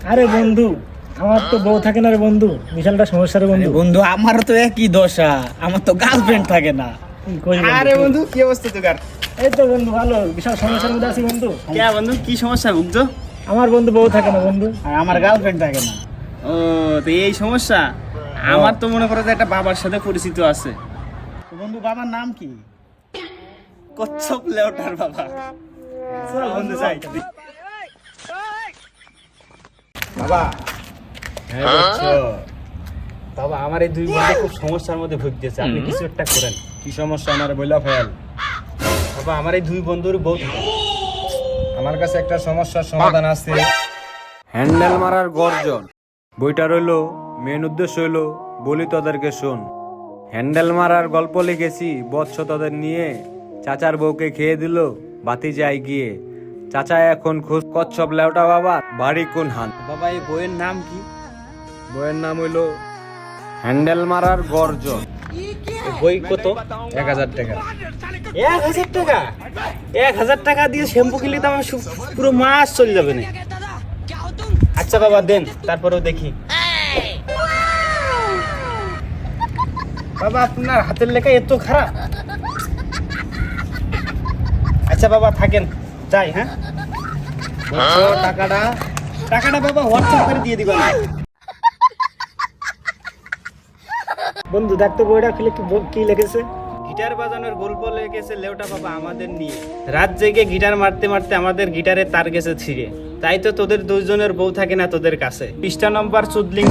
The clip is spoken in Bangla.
আরে বন্ধু, আমার তো বউ থাকে না রে বন্ধু, বিশালটা সমস্যা রে বন্ধু। বন্ধু আমারও তো একই দশা, আমার তো গার্লফ্রেন্ড থাকে না। কি করি বন্ধু? আরে বন্ধু কি অবস্থা তোর? এই তো বন্ধু ভালো, বিশাল সমস্যার মধ্যে আছি বন্ধু। কে বন্ধু কি সমস্যা বুঝছো? আমার বন্ধু বউ থাকে না বন্ধু। আর আমার গার্লফ্রেন্ড থাকে না। ও তো এই সমস্যা। আমার তো মনে করো যে একটা বাবার সাথে পরিচিত আছে। তো বন্ধু বাবার নাম কি? কচ্ছপ লেওটার বাবা। চল বন্ধু যাই। বাবা হ্যাঁ বুঝছো। বাবা আমার এই দুই বন্ধু খুব সমস্যার মধ্যে ভুগতেছে, আপনি কিছু একটা করেন। কি সমস্যা আমার বইলা ফেল। বাবা আমার এই দুই বন্ধুর বউ আমার কাছে একটা সমস্যার সমাধান আছে। হ্যান্ডেল মারার গর্জন বইটা রইলো, মেন উদ্দেশ্য হইলো বলি তোদেরকে শোন। হ্যান্ডেল মারার গল্প লিখেছি, বৎস তোদের নিয়ে চাচার বউকে খেয়ে দিল বাতি যায় গিয়ে। চাচা এখন খোঁজ কচ্ছপ লেওটা বাবার বাড়ি কোন হান। বাবা এই বইয়ের নাম কি? বইয়ের নাম হইলো হ্যান্ডেল মারার গর্জন। বই কত? 1000 টাকা। 1000 টাকা? 1000 টাকা দিয়ে শ্যাম্পু কিনলে তো আমার পুরো মাস চলে যাবে না। আচ্ছা বাবা দেন, তারপরেও দেখি। বাবা আপনার হাতের লেখা এত খারাপ। আচ্ছা বাবা থাকেন, যাই। হ্যাঁ বুঝছো টাকাটা? টাকাটা বাবা হোয়াটসঅ্যাপ করে দিয়ে দিবা না? বন্ধু দেখতো বইটা খুলে কি লিখেছে। গিটার বাজানোর গল্প লেগেছে লেওটা বাবা আমাদের নিয়ে। রাত জেগে গিটার মারতে মারতে আমাদের গিটারে তার গেছে ছিঁড়ে। তাই তো তোদের দুইজনের বউ থাকে না তোদের কাছে। পৃষ্ঠা নম্বর 14।